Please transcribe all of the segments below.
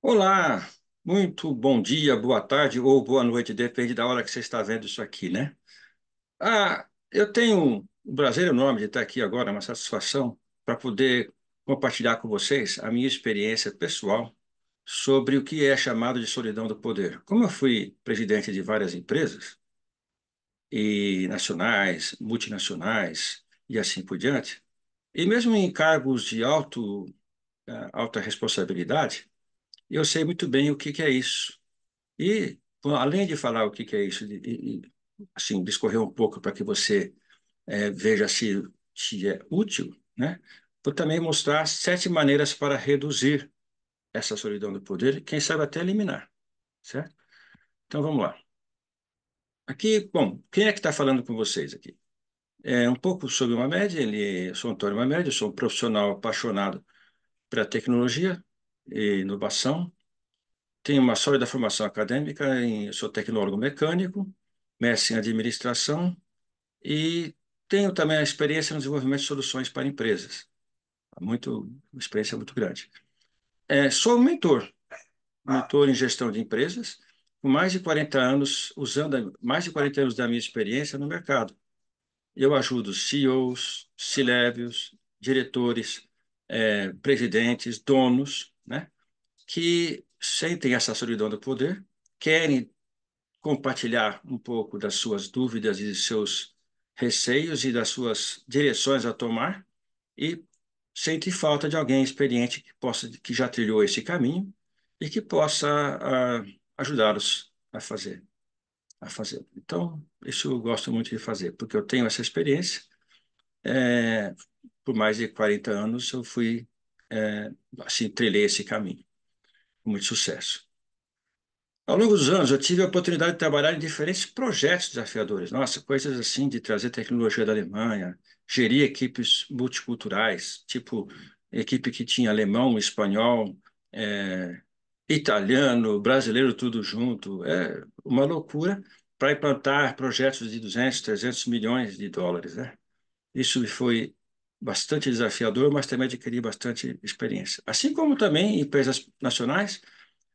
Olá, muito bom dia, boa tarde ou boa noite, depende da hora que você está vendo isso aqui, né? Eu tenho um prazer enorme de estar aqui agora, uma satisfação para poder compartilhar com vocês a minha experiência pessoal sobre o que é chamado de solidão do poder. Como eu fui presidente de várias empresas, e nacionais, multinacionais e assim por diante, e mesmo em cargos de alta responsabilidade, eu sei muito bem o que que é isso. E, bom, além de falar o que que é isso, assim, discorrer um pouco para que você veja se é útil, né? Vou também mostrar 7 maneiras para reduzir essa solidão do poder, e quem sabe até eliminar, certo? Então vamos lá. Aqui, bom, quem é que está falando com vocês aqui? Um pouco sobre o Mamed, eu sou Antônio Mamed, eu sou um profissional apaixonado pela tecnologia e inovação. Tenho uma sólida formação acadêmica, eu sou tecnólogo mecânico, mestre em administração e tenho também a experiência no desenvolvimento de soluções para empresas. Uma experiência muito grande. Sou um mentor em gestão de empresas, com mais de 40 anos, usando mais de 40 anos da minha experiência no mercado. Eu ajudo CEOs, C-levels, diretores, presidentes, donos, né, que sentem essa solidão do poder, querem compartilhar um pouco das suas dúvidas e seus receios e das suas direções a tomar e sente falta de alguém experiente que já trilhou esse caminho e que possa ajudá-los a fazer. Então, isso eu gosto muito de fazer, porque eu tenho essa experiência. É, por mais de 40 anos eu fui, assim, trilhei esse caminho com muito sucesso. Ao longo dos anos, eu tive a oportunidade de trabalhar em diferentes projetos desafiadores. Nossa, coisas assim de trazer tecnologia da Alemanha, gerir equipes multiculturais, tipo equipe que tinha alemão, espanhol, eh, italiano, brasileiro, tudo junto. É uma loucura para implantar projetos de 200, 300 milhões de dólares, né? Isso foi bastante desafiador, mas também adquiri bastante experiência. Assim como também empresas nacionais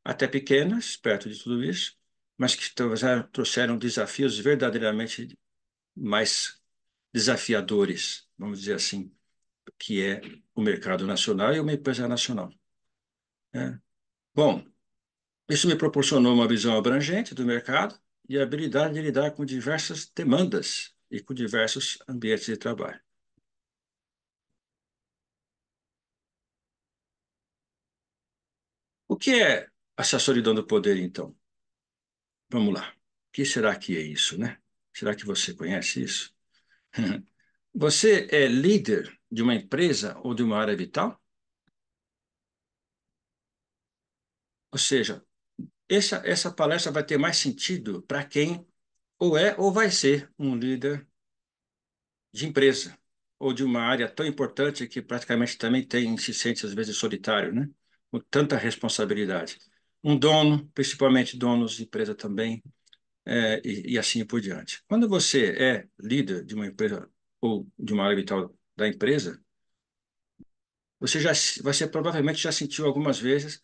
até pequenas, perto de tudo isso, mas que trouxeram desafios verdadeiramente mais desafiadores, vamos dizer assim, que é o mercado nacional e uma empresa nacional, né? Bom, isso me proporcionou uma visão abrangente do mercado e a habilidade de lidar com diversas demandas e com diversos ambientes de trabalho. O que é essa solidão do poder, então? Vamos lá. O que será que é isso, né? Será que você conhece isso? Você é líder de uma empresa ou de uma área vital? Ou seja, essa palestra vai ter mais sentido para quem ou é ou vai ser um líder de empresa ou de uma área tão importante que praticamente também se sente às vezes solitário, né? Com tanta responsabilidade. Um dono, principalmente donos de empresa também, e assim por diante. Quando você é líder de uma empresa ou de uma área vital da empresa, você provavelmente já sentiu algumas vezes,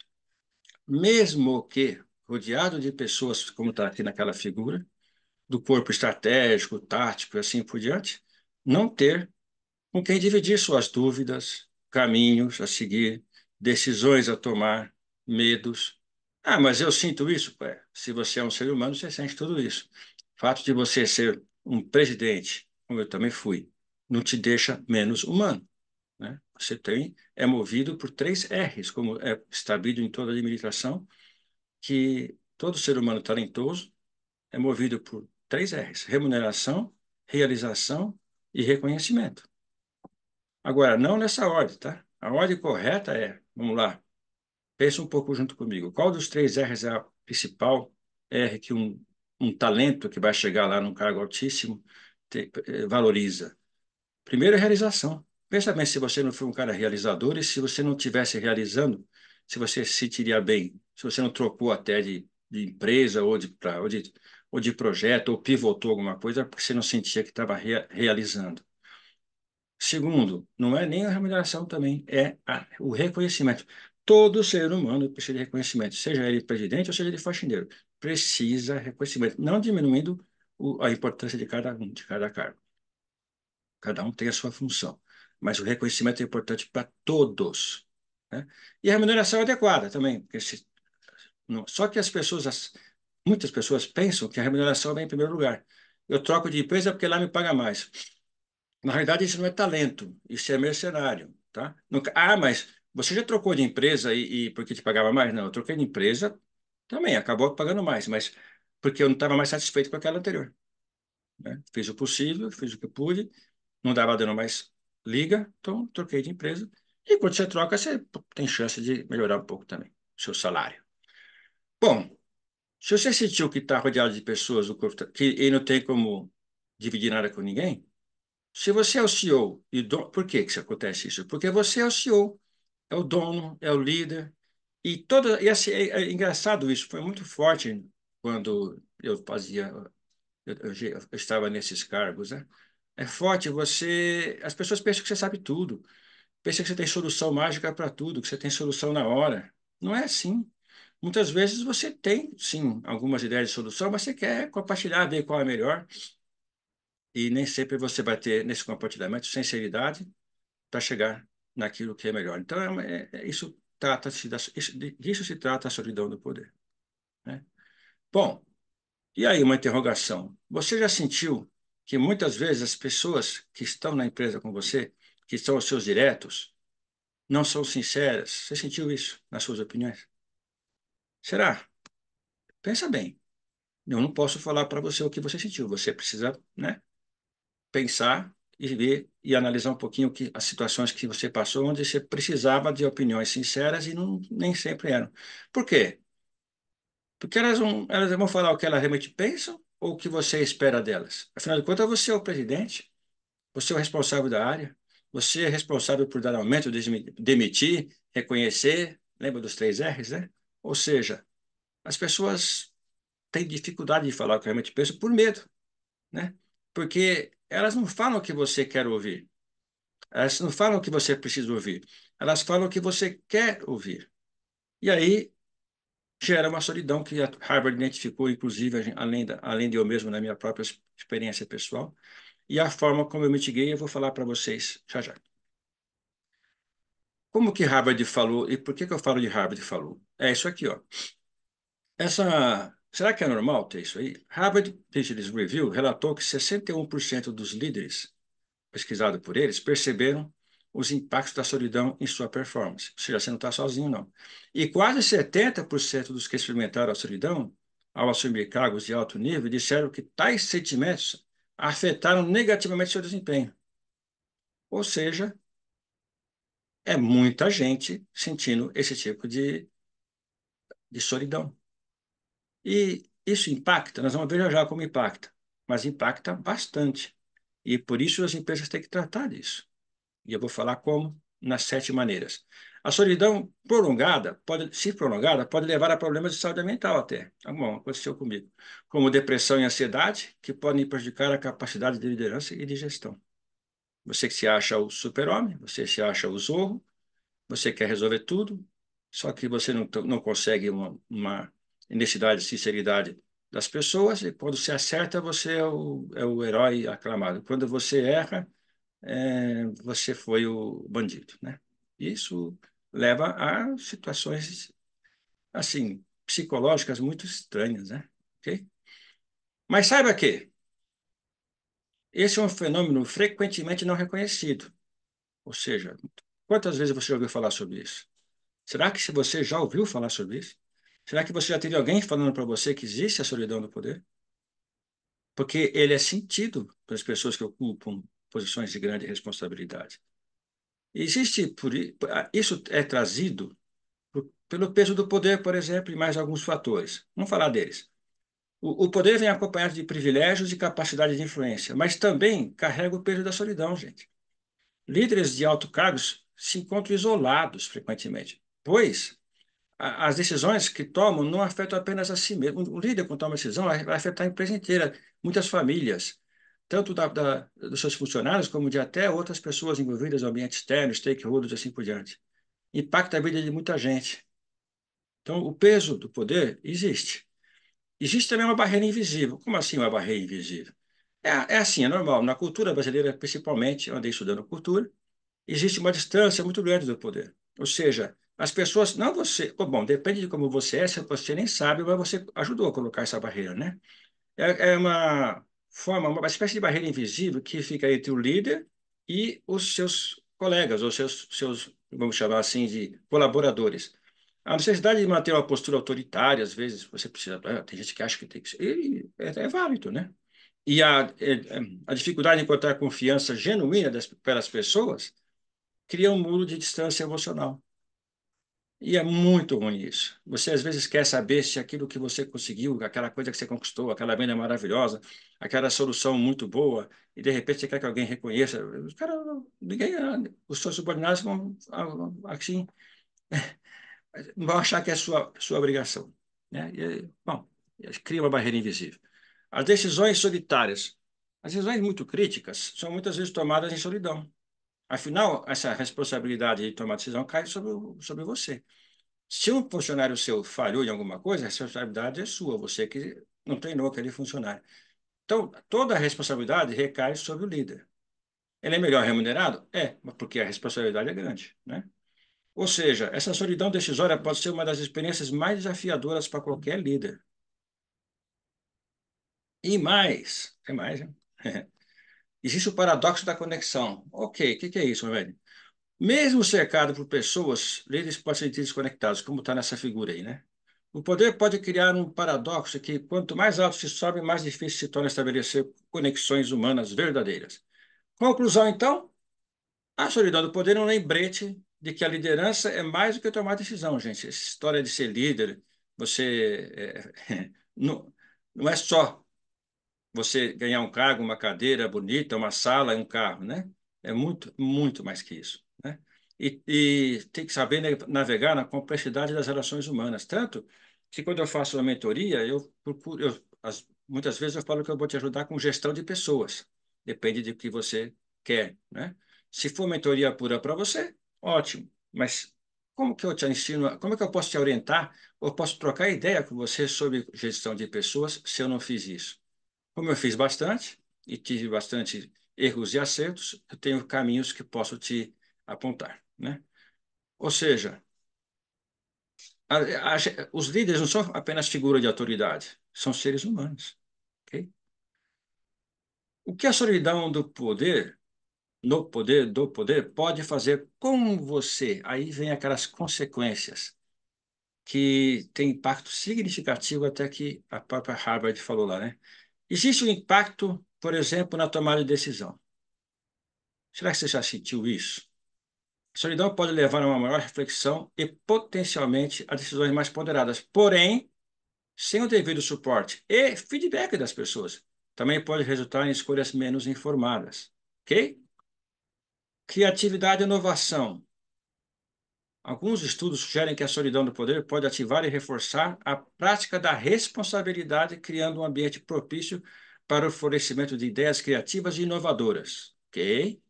mesmo que rodeado de pessoas, como está aqui naquela figura, do corpo estratégico, tático e assim por diante, não ter com quem dividir suas dúvidas, caminhos a seguir, decisões a tomar, medos. Mas eu sinto isso? Se você é um ser humano, você sente tudo isso. O fato de você ser um presidente, como eu também fui, não te deixa menos humano, né? É movido por 3 R's, como é sabido em toda a administração, que todo ser humano talentoso é movido por 3 R's: remuneração, realização e reconhecimento. Agora, não nessa ordem, tá? A ordem correta vamos lá, pensa um pouco junto comigo. Qual dos 3 R's é a principal R que um talento que vai chegar lá num cargo altíssimo valoriza? Primeiro é realização. Pensa bem se você não for um cara realizador e se você não estivesse realizando, se você se sentiria bem, se você não trocou até de empresa ou de projeto ou pivotou alguma coisa porque você não sentia que estava realizando. Segundo, não é nem a remuneração também, o reconhecimento. Todo ser humano precisa de reconhecimento, seja ele presidente ou seja ele faxineiro. Precisa de reconhecimento, não diminuindo a importância de cada um, de cada cargo. Cada um tem a sua função, mas o reconhecimento é importante para todos, né? E a remuneração é adequada também, porque só que muitas pessoas pensam que a remuneração vem em primeiro lugar. Eu troco de empresa porque lá me paga mais. Na realidade, isso não é talento, isso é mercenário, tá? Mas você já trocou de empresa e porque te pagava mais? Não, eu troquei de empresa também, acabou pagando mais, mas porque eu não estava mais satisfeito com aquela anterior, né? Fiz o possível, fiz o que pude, não dava dando mais liga, então troquei de empresa. E quando você troca, você tem chance de melhorar um pouco também o seu salário. Bom, se você sentiu que está rodeado de pessoas e não tem como dividir nada com ninguém, se você é o CEO por que que isso acontece isso? Porque você é o CEO, é o dono, é o líder e assim, é engraçado isso, foi muito forte quando eu estava nesses cargos, né? É forte as pessoas pensam que você sabe tudo, pensam que você tem solução mágica para tudo, que você tem solução na hora. Não é assim. Muitas vezes você tem, sim, algumas ideias de solução, mas você quer compartilhar, ver qual é melhor. E nem sempre você vai ter, nesse compartilhamento, sinceridade para chegar naquilo que é melhor. Então, isso trata-se disso se trata a solidão do poder, né? Bom, e aí uma interrogação. Você já sentiu que muitas vezes as pessoas que estão na empresa com você, que são os seus diretos, não são sinceras? Você sentiu isso nas suas opiniões? Será? Pensa bem. Eu não posso falar para você o que você sentiu. Você precisa, né, pensar e ver e analisar um pouquinho as situações que você passou, onde você precisava de opiniões sinceras e não, nem sempre eram. Por quê? Porque elas vão falar o que elas realmente pensam ou o que você espera delas. Afinal de contas, você é o presidente, você é o responsável da área, você é responsável por dar aumento, demitir, reconhecer. Lembra dos 3 R's, né? Ou seja, as pessoas têm dificuldade de falar o que realmente pensam por medo, né? Porque elas não falam o que você quer ouvir. Elas não falam o que você precisa ouvir. Elas falam o que você quer ouvir. E aí gera uma solidão que a Harvard identificou, inclusive, além de eu mesmo, na minha própria experiência pessoal. E a forma como eu mitiguei, eu vou falar para vocês já já. Como que Harvard falou e por que que eu falo de Harvard falou? É isso aqui, ó. Será que é normal ter isso aí? Harvard Business Review relatou que 61% dos líderes pesquisado por eles, perceberam os impactos da solidão em sua performance. Ou seja, você não está sozinho, não. E quase 70% dos que experimentaram a solidão, ao assumir cargos de alto nível, disseram que tais sentimentos afetaram negativamente seu desempenho. Ou seja, é muita gente sentindo esse tipo de solidão. E isso impacta, nós vamos ver já já como impacta, mas impacta bastante. E por isso as empresas têm que tratar disso. E eu vou falar como nas 7 maneiras. A solidão se prolongada, pode levar a problemas de saúde mental até. Tá bom, aconteceu comigo. Como depressão e ansiedade, que podem prejudicar a capacidade de liderança e de gestão. Você que se acha o super-homem, você se acha o zorro, você quer resolver tudo, só que você não consegue uma honestidade, sinceridade das pessoas, e quando você acerta, você é o herói aclamado. Quando você erra, você foi o bandido, né? Isso leva a situações, assim, psicológicas muito estranhas, né? Ok? Mas saiba que esse é um fenômeno frequentemente não reconhecido. Ou seja, quantas vezes você já ouviu falar sobre isso? Será que se você já ouviu falar sobre isso? Será que você já teve alguém falando para você que existe a solidão do poder? Porque ele é sentido pelas pessoas que ocupam posições de grande responsabilidade. Isso é trazido pelo peso do poder, por exemplo, e mais alguns fatores. Vamos falar deles. O poder vem acompanhado de privilégios e capacidade de influência, mas também carrega o peso da solidão, gente. Líderes de alto cargos se encontram isolados frequentemente, pois as decisões que tomam não afetam apenas a si mesmo. O líder, quando toma uma decisão, vai afetar a empresa inteira, muitas famílias, tanto dos seus funcionários, como de até outras pessoas envolvidas no ambiente externo, stakeholders, assim por diante. impacta a vida de muita gente. Então, o peso do poder existe. Existe também uma barreira invisível. Como assim uma barreira invisível? É assim, é normal. Na cultura brasileira, principalmente, eu andei estudando cultura, existe uma distância muito grande do poder. Ou seja, as pessoas, não você, bom, depende de como você é, se você nem sabe, mas você ajudou a colocar essa barreira, né? É uma forma, uma espécie de barreira invisível que fica entre o líder e os seus colegas, ou seus, vamos chamar assim, de colaboradores. A necessidade de manter uma postura autoritária, às vezes, você precisa. Tem gente que acha que tem que ser. E é válido, né? E a dificuldade de encontrar confiança genuína pelas pessoas cria um muro de distância emocional. E é muito ruim isso. Você às vezes quer saber se aquilo que você conseguiu, aquela coisa que você conquistou, aquela venda maravilhosa, aquela solução muito boa, e de repente você quer que alguém reconheça. Os caras, ninguém, os seus subordinados vão, assim, não vão achar que é sua obrigação, né? Bom, cria uma barreira invisível. As decisões solitárias. As decisões muito críticas são muitas vezes tomadas em solidão. Afinal, essa responsabilidade de tomar decisão cai sobre você. Se um funcionário seu falhou em alguma coisa, a responsabilidade é sua, você que não treinou aquele funcionário. Então, toda a responsabilidade recai sobre o líder. Ele é melhor remunerado? É, mas porque a responsabilidade é grande, né? Ou seja, essa solidão decisória pode ser uma das experiências mais desafiadoras para qualquer líder. E mais, tem mais, né? Existe o paradoxo da conexão. Ok, o que é isso, meu velho? Mesmo cercado por pessoas, líderes podem se sentir desconectados, como está nessa figura aí, né? O poder pode criar um paradoxo que, quanto mais alto se sobe, mais difícil se torna estabelecer conexões humanas verdadeiras. Conclusão, então, a solidão do poder é um lembrete de que a liderança é mais do que tomar decisão, gente. Essa história de ser líder, não, não é só você ganhar um cargo, uma cadeira bonita, uma sala e um carro, né? É muito, muito mais que isso, né? E tem que saber navegar na complexidade das relações humanas. Tanto que quando eu faço uma mentoria, eu procuro, muitas vezes eu falo que eu vou te ajudar com gestão de pessoas. Depende do que você quer, né? Se for mentoria pura para você, ótimo. Mas como que eu te ensino, como é que eu posso te orientar ou posso trocar ideia com você sobre gestão de pessoas se eu não fiz isso? Como eu fiz bastante e tive bastante erros e acertos, eu tenho caminhos que posso te apontar, né? Ou seja, os líderes não são apenas figuras de autoridade, são seres humanos, ok? O que a solidão do poder, no poder do poder, pode fazer com você? Aí vem aquelas consequências que têm impacto significativo, até que a própria Harvard falou lá, né? Existe um impacto, por exemplo, na tomada de decisão. Será que você já sentiu isso? A solidão pode levar a uma maior reflexão e potencialmente a decisões mais ponderadas. Porém, sem o devido suporte e feedback das pessoas, também pode resultar em escolhas menos informadas. Ok? Criatividade e inovação. Alguns estudos sugerem que a solidão do poder pode ativar e reforçar a prática da responsabilidade, criando um ambiente propício para o florescimento de ideias criativas e inovadoras. Ok?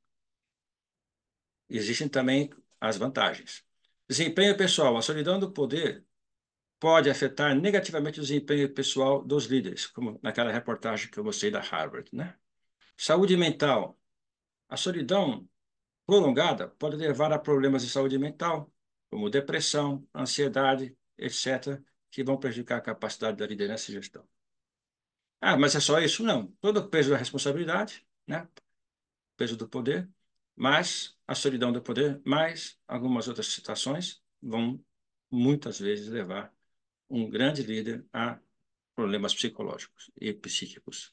Existem também as vantagens. Desempenho pessoal. A solidão do poder pode afetar negativamente o desempenho pessoal dos líderes, como naquela reportagem que eu mostrei da Harvard, né? Saúde mental. A solidão prolongada pode levar a problemas de saúde mental, como depressão, ansiedade, etc., que vão prejudicar a capacidade da liderança e gestão. Ah, mas é só isso? Não. Todo o peso da responsabilidade, né? Peso do poder, mas a solidão do poder, mais algumas outras situações vão muitas vezes levar um grande líder a problemas psicológicos e psíquicos.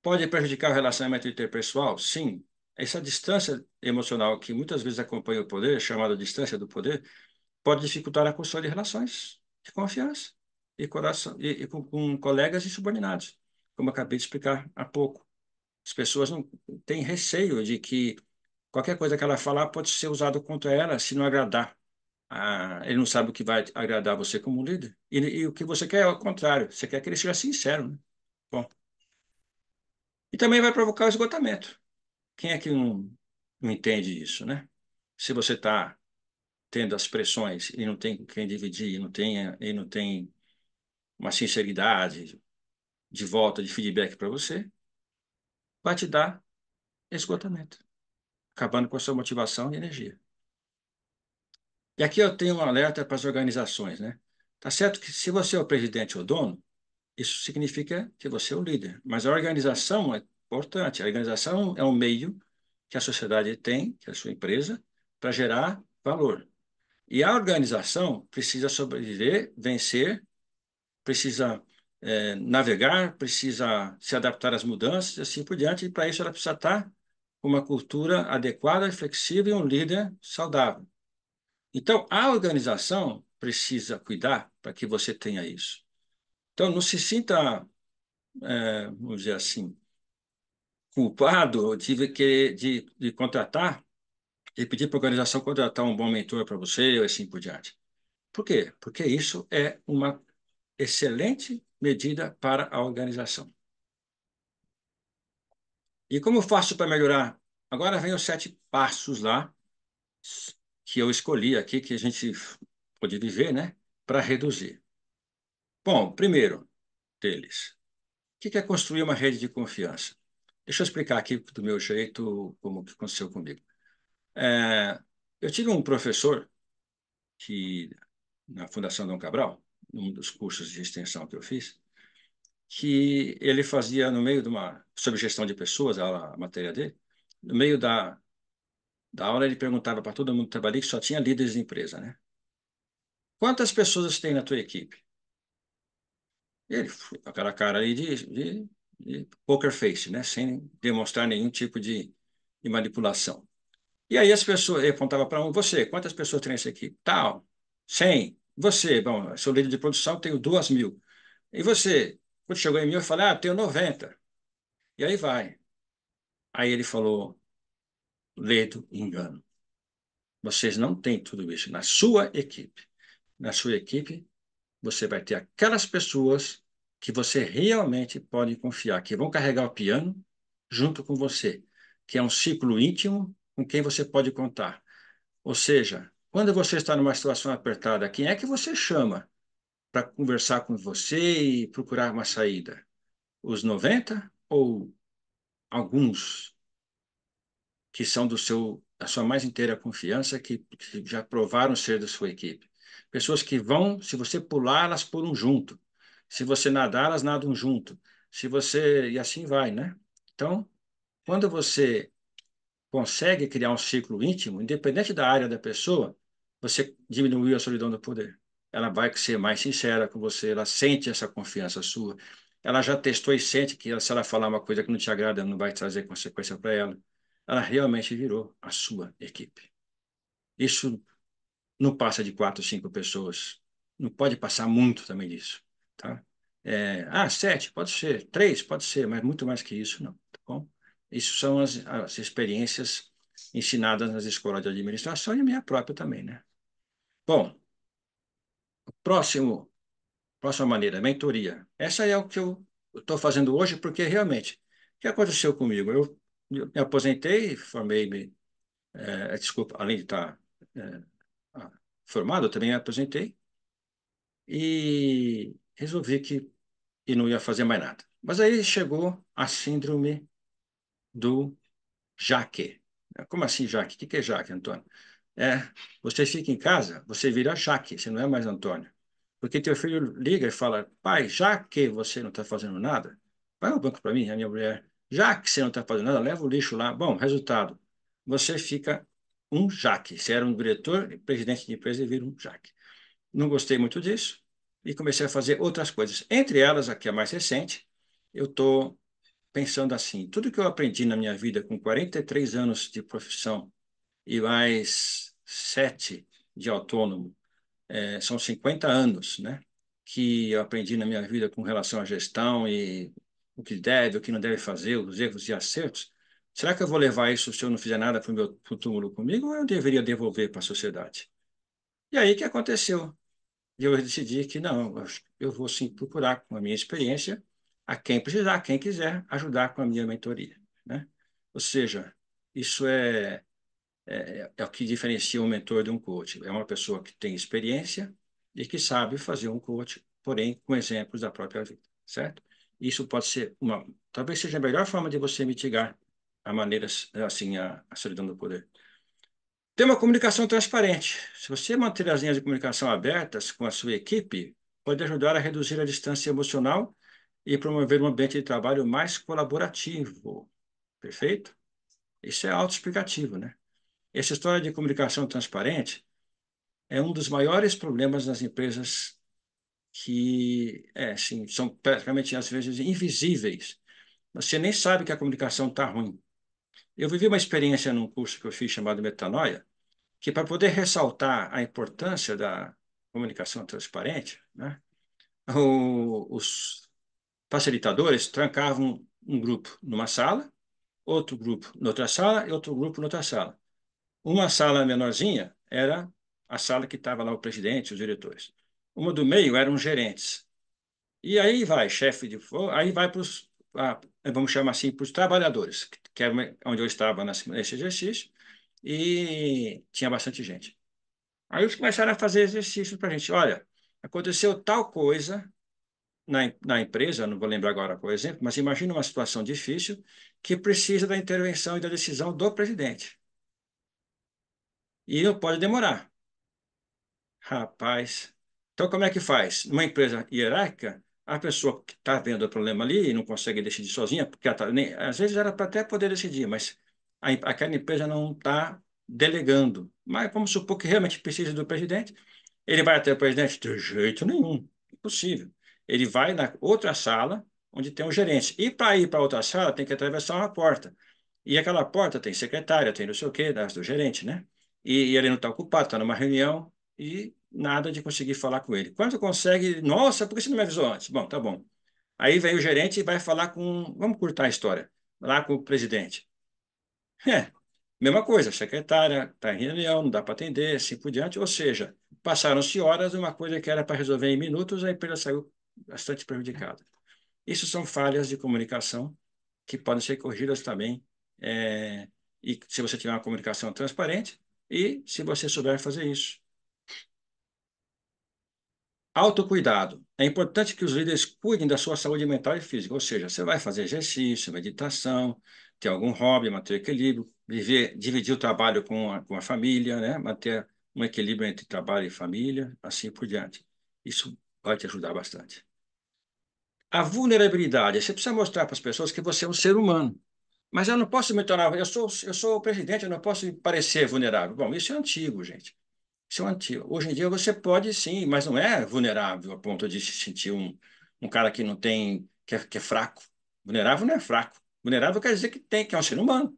Pode prejudicar o relacionamento interpessoal? Sim. Essa distância emocional que muitas vezes acompanha o poder, chamada distância do poder, pode dificultar a construção de relações de confiança e com colegas e subordinados, como eu acabei de explicar há pouco. As pessoas não têm receio de que qualquer coisa que ela falar pode ser usado contra ela se não agradar. Ele não sabe o que vai agradar você como líder. E o que você quer é o contrário. Você quer que ele seja sincero, né? Bom, e também vai provocar o esgotamento. Quem é que não entende isso, né? Se você está tendo as pressões e não tem com quem dividir, e não tem uma sinceridade de volta, de feedback para você, vai te dar esgotamento, acabando com a sua motivação e energia. E aqui eu tenho um alerta para as organizações, né? Tá certo que se você é o presidente ou dono, isso significa que você é o líder, mas a organização é importante. A organização é um meio que a sociedade tem, que é a sua empresa, para gerar valor. E a organização precisa sobreviver, vencer, precisa navegar, precisa se adaptar às mudanças e assim por diante. E para isso ela precisa estar com uma cultura adequada, flexível e um líder saudável. Então, a organização precisa cuidar para que você tenha isso. Então, não se sinta, vamos dizer assim, culpado de contratar e pedir para a organização contratar um bom mentor para você e assim por diante. Por quê? Porque isso é uma excelente medida para a organização. E como eu faço para melhorar? Agora vem os 7 passos lá que eu escolhi aqui, que a gente pode viver, né? Para reduzir. Bom, primeiro deles, o que é construir uma rede de confiança? Deixa eu explicar aqui do meu jeito como que aconteceu comigo. Eu tive um professor que, na Fundação Dom Cabral, num dos cursos de extensão que eu fiz, que ele fazia no meio de sobre gestão de pessoas, a matéria dele, no meio da aula ele perguntava para todo mundo que trabalhava que só tinha líderes de empresa, né? Quantas pessoas tem na tua equipe? E ele, com aquela cara aí de poker face, né? Sem demonstrar nenhum tipo de manipulação. E aí as pessoas, ele apontava para um, você, quantas pessoas tem nessa equipe? Tal, 100. Você, bom, sou líder de produção, tenho 2.000. E você? Quando chegou em mim, eu falei, tenho 90. E aí vai. Aí ele falou, ledo engano. Vocês não têm tudo isso na sua equipe. Na sua equipe, você vai ter aquelas pessoas que você realmente pode confiar, que vão carregar o piano junto com você, que é um ciclo íntimo com quem você pode contar. Ou seja, quando você está numa situação apertada, quem é que você chama para conversar com você e procurar uma saída? Os 90 ou alguns que são da sua mais inteira confiança, que já provaram ser da sua equipe? Pessoas que vão, se você pular, elas pulam junto. Se você nadar, elas nadam junto. Se você. E assim vai, né? Então, quando você consegue criar um ciclo íntimo, independente da área da pessoa, você diminuiu a solidão do poder. Ela vai ser mais sincera com você, ela sente essa confiança sua. Ela já testou e sente que se ela falar uma coisa que não te agrada, não vai trazer consequência para ela. Ela realmente virou a sua equipe. Isso não passa de 4, 5 pessoas. Não pode passar muito também disso, tá? 7, pode ser. 3, pode ser, mas muito mais que isso, não, tá bom? Isso são as experiências ensinadas nas escolas de administração e a minha própria também, né? Bom, próxima maneira, mentoria. Essa é o que eu estou fazendo hoje, porque realmente, o que aconteceu comigo? Eu me aposentei, formei-me, desculpa, além de estar é, formado, eu também me aposentei e resolvi que não ia fazer mais nada. Mas aí chegou a síndrome do Jaque. Como assim, Jaque? O que é Jaque, Antônio? É, você fica em casa, você vira Jaque, você não é mais Antônio. Porque teu filho liga e fala, pai, já que você não está fazendo nada, vai ao banco para mim, a minha mulher. Já que você não está fazendo nada, leva o lixo lá. Bom, resultado, você fica um Jaque. Você era um diretor, presidente de empresa e vira um Jaque. Não gostei muito disso e comecei a fazer outras coisas. Entre elas, a que é mais recente, eu estou pensando assim, tudo que eu aprendi na minha vida com 43 anos de profissão e mais 7 de autônomo, são 50 anos, né? Que eu aprendi na minha vida com relação à gestão e o que deve, o que não deve fazer, os erros e acertos. Será que eu vou levar isso se eu não fizer nada para o meu pro túmulo comigo ou eu deveria devolver para a sociedade? E aí o que aconteceu? Eu decidi que não, eu vou sim procurar com a minha experiência a quem precisar, quem quiser ajudar com a minha mentoria, né? Ou seja, isso é é o que diferencia um mentor de um coach. É uma pessoa que tem experiência e que sabe fazer um coach, porém com exemplos da própria vida, certo? Isso pode ser talvez seja a melhor forma de você mitigar a maneira, assim, a solidão do poder. Ter uma comunicação transparente. Se você manter as linhas de comunicação abertas com a sua equipe, pode ajudar a reduzir a distância emocional e promover um ambiente de trabalho mais colaborativo. Perfeito? Isso é autoexplicativo, né? Essa história de comunicação transparente é um dos maiores problemas nas empresas que, sim, são praticamente, às vezes, invisíveis. Você nem sabe que a comunicação está ruim. Eu vivi uma experiência num curso que eu fiz chamado Metanoia, que para poder ressaltar a importância da comunicação transparente, né, os facilitadores trancavam um grupo numa sala, outro grupo noutra sala e outro grupo noutra sala. Uma sala menorzinha era a sala que estava lá o presidente, os diretores. Uma do meio eram os gerentes. E aí vai, aí vai para os, vamos chamar assim, para os trabalhadores, que é onde eu estava nesse exercício, e tinha bastante gente. Aí eles começaram a fazer exercício para a gente. Olha, aconteceu tal coisa na empresa, não vou lembrar agora qual exemplo, mas imagina uma situação difícil que precisa da intervenção e da decisão do presidente. E não pode demorar. Rapaz. Então, como é que faz? Numa empresa hierárquica, a pessoa que está vendo o problema ali e não consegue decidir sozinha, porque às vezes era para até poder decidir, mas aquela empresa não está delegando. Mas vamos supor que realmente precisa do presidente. Ele vai até o presidente? De jeito nenhum. Impossível. Ele vai na outra sala, onde tem um gerente. E para ir para outra sala, tem que atravessar uma porta. E aquela porta tem secretária, tem não sei o quê, do gerente, né? E ele não está ocupado, está numa reunião e nada de conseguir falar com ele. Quando consegue, nossa, por que você não me avisou antes? Bom, tá bom. Aí vem o gerente e vai falar com, vamos curtar a história, lá com o presidente. É, mesma coisa, a secretária está em reunião, não dá para atender, assim por diante. Ou seja, passaram-se horas, uma coisa que era para resolver em minutos, a empresa saiu bastante prejudicada. Isso são falhas de comunicação que podem ser corrigidas também, e se você tiver uma comunicação transparente e se você souber fazer isso. Autocuidado. É importante que os líderes cuidem da sua saúde mental e física, ou seja, você vai fazer exercício, meditação, ter algum hobby, manter equilíbrio, dividir o trabalho com a família, né? Manter um equilíbrio entre trabalho e família, assim por diante. Isso vai te ajudar bastante. A vulnerabilidade. Você precisa mostrar para as pessoas que você é um ser humano. Mas eu não posso me tornar, eu sou o presidente, eu não posso parecer vulnerável. Bom, isso é antigo, gente. Isso é antigo. Hoje em dia você pode sim, mas não é vulnerável a ponto de se sentir um cara que não tem, que é fraco. Vulnerável não é fraco. Vulnerável quer dizer que tem, que é um ser humano.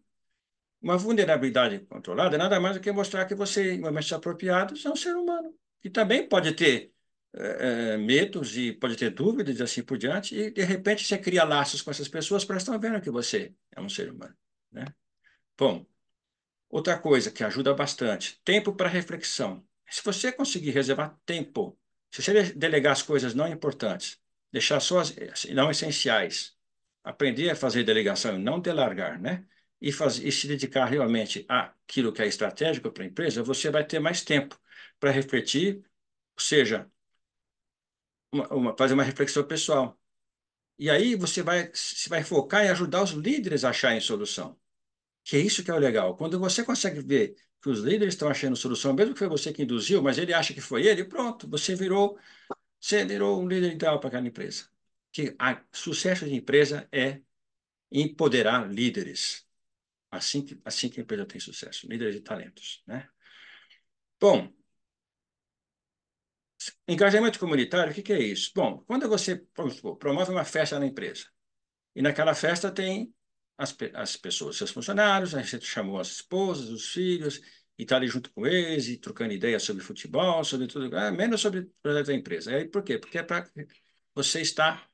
Uma vulnerabilidade controlada é nada mais do que mostrar que você, em momentos apropriados, é um ser humano. Que também pode ter medos e pode ter dúvidas e assim por diante, e de repente você cria laços com essas pessoas para estão vendo que você é um ser humano, né? Bom, outra coisa que ajuda bastante, tempo para reflexão. Se você conseguir reservar tempo, se você delegar as coisas não importantes, deixar só as não essenciais, aprender a fazer delegação e não delargar, né? E se dedicar realmente àquilo que é estratégico para a empresa, você vai ter mais tempo para refletir, ou seja, fazer uma reflexão pessoal. E aí você se vai focar em ajudar os líderes a acharem solução. Que é isso que é o legal. Quando você consegue ver que os líderes estão achando solução, mesmo que foi você que induziu, mas ele acha que foi ele, pronto, você virou um líder ideal para aquela empresa. Que sucesso de empresa é empoderar líderes. Assim que a empresa tem sucesso, líderes de talentos, né? Bom, engajamento comunitário, o que é isso? Bom, quando você vamos supor, promove uma festa na empresa, e naquela festa tem as pessoas, seus funcionários, a gente chamou as esposas, os filhos, e está ali junto com eles, e trocando ideias sobre futebol, sobre tudo, menos sobre o projeto da empresa. E aí, por quê? Porque é para você estar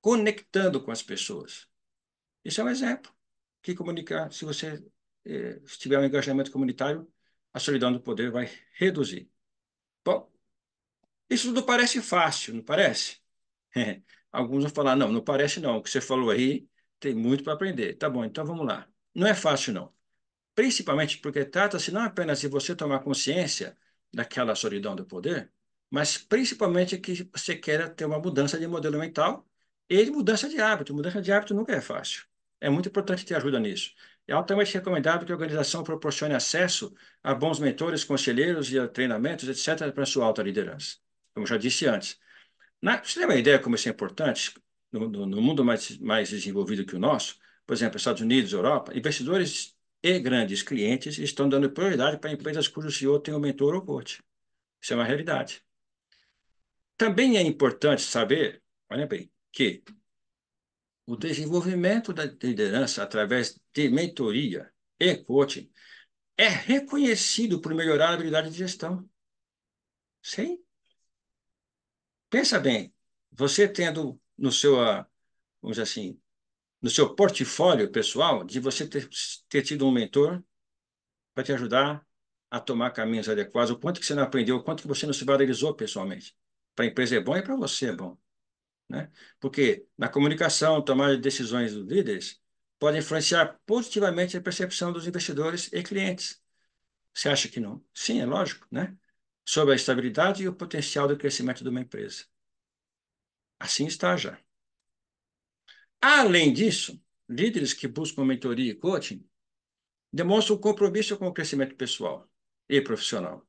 conectando com as pessoas. Isso é um exemplo que comunicar, se você tiver um engajamento comunitário, a solidão do poder vai reduzir. Bom, isso tudo parece fácil, não parece? Alguns vão falar, não, não parece não. O que você falou aí tem muito para aprender. Tá bom, então vamos lá. Não é fácil, não. principalmente porque trata-se não apenas de você tomar consciência daquela solidão do poder, mas principalmente que você queira ter uma mudança de modelo mental e de mudança de hábito. Mudança de hábito nunca é fácil. É muito importante ter ajuda nisso. É altamente recomendado que a organização proporcione acesso a bons mentores, conselheiros e a treinamentos, etc., para a sua alta liderança. Como já disse antes. Você tem uma ideia como isso é importante no mundo mais desenvolvido que o nosso? Por exemplo, Estados Unidos, Europa, investidores e grandes clientes estão dando prioridade para empresas cujo CEO tem um mentor ou coach. Isso é uma realidade. Também é importante saber, olha bem, que o desenvolvimento da liderança através de mentoria e coaching é reconhecido por melhorar a habilidade de gestão. Sim? Pensa bem, você tendo no seu, vamos dizer assim, no seu portfólio pessoal, de você ter tido um mentor para te ajudar a tomar caminhos adequados, o quanto que você não aprendeu, o quanto que você não se valorizou pessoalmente. Para a empresa é bom e para você é bom, né? Porque na comunicação, tomar decisões dos líderes pode influenciar positivamente a percepção dos investidores e clientes. Você acha que não? Sim, é lógico, né? Sobre a estabilidade e o potencial do crescimento de uma empresa. Assim está já. Além disso, líderes que buscam mentoria e coaching demonstram um compromisso com o crescimento pessoal e profissional.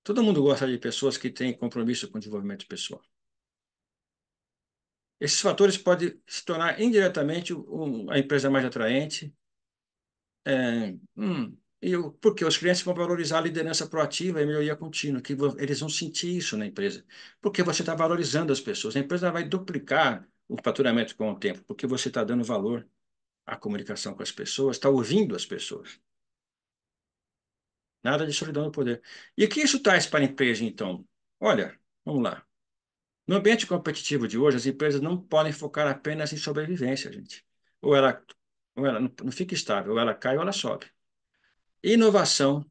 Todo mundo gosta de pessoas que têm compromisso com o desenvolvimento pessoal. Esses fatores podem se tornar indiretamente a empresa mais atraente, porque os clientes vão valorizar a liderança proativa e a melhoria contínua, eles vão sentir isso na empresa, porque você está valorizando as pessoas. A empresa vai duplicar o faturamento com o tempo, porque você está dando valor à comunicação com as pessoas, está ouvindo as pessoas. Nada de solidão no poder. E o que isso traz para a empresa, então? Olha, vamos lá. No ambiente competitivo de hoje, as empresas não podem focar apenas em sobrevivência, gente. Ou ela não fica estável, ou ela cai ou ela sobe. Inovação,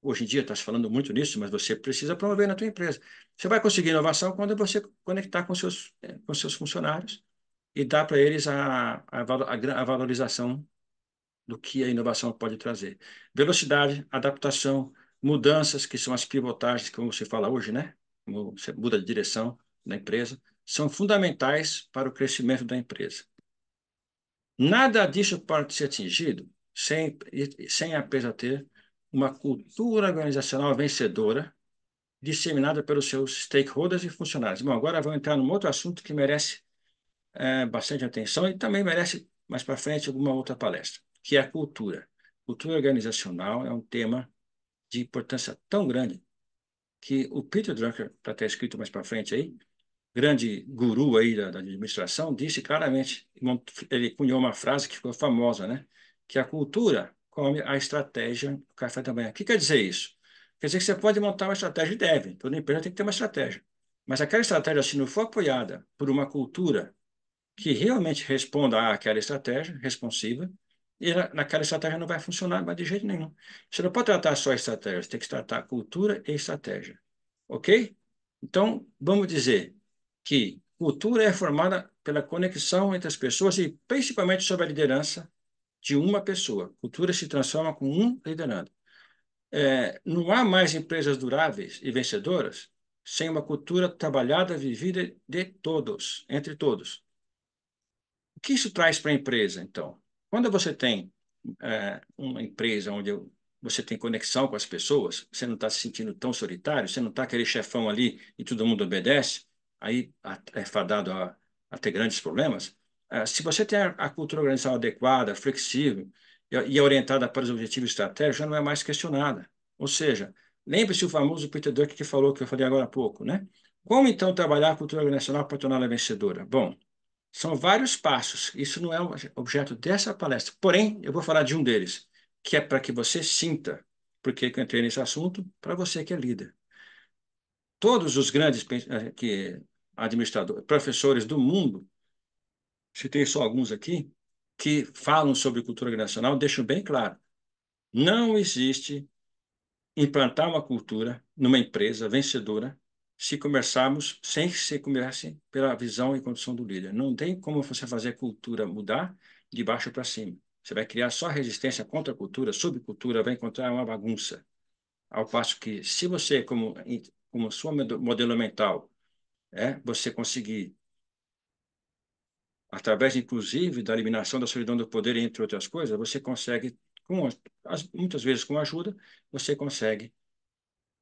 hoje em dia está se falando muito nisso, mas você precisa promover na tua empresa. Você vai conseguir inovação quando você conectar com seus funcionários e dar para eles a valorização do que a inovação pode trazer. Velocidade, adaptação, mudanças, que são as pivotagens, como você fala hoje, né? Como você muda de direção da empresa, são fundamentais para o crescimento da empresa. Nada disso pode ser atingido sem a empresa ter uma cultura organizacional vencedora, disseminada pelos seus stakeholders e funcionários. Bom, agora vou entrar num outro assunto que merece bastante atenção e também merece, mais para frente, alguma outra palestra, que é a cultura. Cultura organizacional é um tema de importância tão grande que o Peter Drucker, para ter escrito mais para frente aí, grande guru aí da administração, disse claramente, ele cunhou uma frase que ficou famosa, né? Que a cultura come a estratégia do café da manhã. O que quer dizer isso? Quer dizer que você pode montar uma estratégia e deve, toda empresa tem que ter uma estratégia. Mas aquela estratégia, se não for apoiada por uma cultura que realmente responda àquela estratégia responsiva, e naquela estratégia não vai funcionar mas de jeito nenhum. Você não pode tratar só a estratégia, você tem que tratar cultura e estratégia. Ok? Então, vamos dizer que cultura é formada pela conexão entre as pessoas e principalmente sobre a liderança de uma pessoa. Cultura se transforma com um liderando. Não há mais empresas duráveis e vencedoras sem uma cultura trabalhada, vivida de todos, entre todos. O que isso traz para a empresa, então? Quando você tem uma empresa onde você tem conexão com as pessoas, você não está se sentindo tão solitário, você não está aquele chefão ali e todo mundo obedece, aí é fadado a ter grandes problemas. Se você tem a cultura organizacional adequada, flexível e orientada para os objetivos estratégicos, já não é mais questionada. Ou seja, lembre-se o famoso Peter Drucker que falou, que eu falei agora há pouco, né? Como então trabalhar a cultura organizacional para torná-la vencedora? Bom, são vários passos. Isso não é o objeto dessa palestra. Porém, eu vou falar de um deles, que é para que você sinta por que eu entrei nesse assunto, para você que é líder. Todos os grandes administradores, professores do mundo, citei só alguns aqui, que falam sobre cultura organizacional, deixam bem claro: não existe implantar uma cultura numa empresa vencedora se começarmos sem que se comece pela visão e condição do líder. Não tem como você fazer a cultura mudar de baixo para cima. Você vai criar só resistência contra a cultura, subcultura, vai encontrar uma bagunça. Ao passo que, se você, como sua modelo mental, você conseguir, através, inclusive, da eliminação da solidão do poder, entre outras coisas, você consegue, muitas vezes com ajuda, você consegue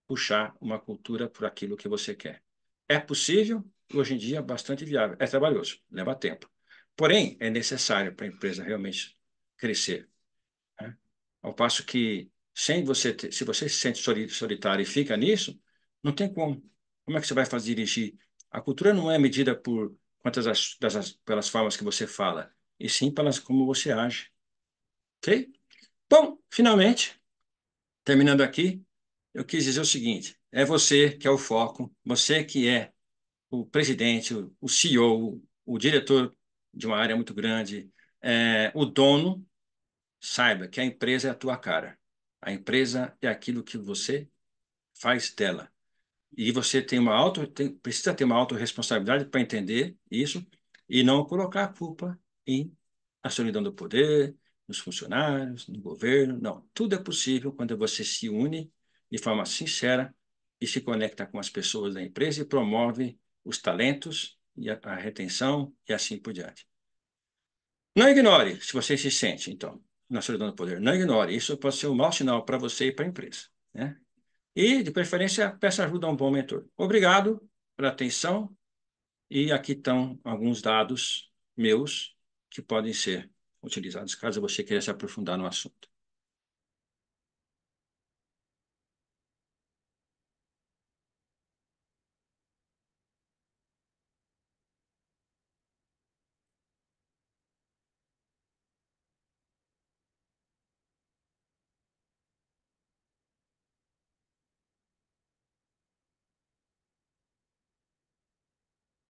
puxar uma cultura por aquilo que você quer. É possível, hoje em dia, bastante viável. É trabalhoso, leva tempo. Porém, é necessário para a empresa realmente crescer, né? Ao passo que, sem você se você se sente solitário e fica nisso, não tem como. Como é que você vai fazer dirigir? A cultura não é medida por pelas formas que você fala, e sim pelas como você age. Ok? Bom, finalmente, terminando aqui, eu quis dizer o seguinte: é você que é o foco, você que é o presidente, o CEO, o diretor de uma área muito grande, o dono. Saiba que a empresa é a tua cara. A empresa é aquilo que você faz dela. E você precisa ter uma autorresponsabilidade para entender isso e não colocar a culpa em a solidão do poder, nos funcionários, no governo. Não. Tudo é possível quando você se une de forma sincera e se conecta com as pessoas da empresa e promove os talentos e a retenção e assim por diante. Não ignore se você se sente, então, na solidão do poder. Não ignore. Isso pode ser um mau sinal para você e para a empresa, né? E, de preferência, peça ajuda a um bom mentor. Obrigado pela atenção. E aqui estão alguns dados meus que podem ser utilizados caso você queira se aprofundar no assunto.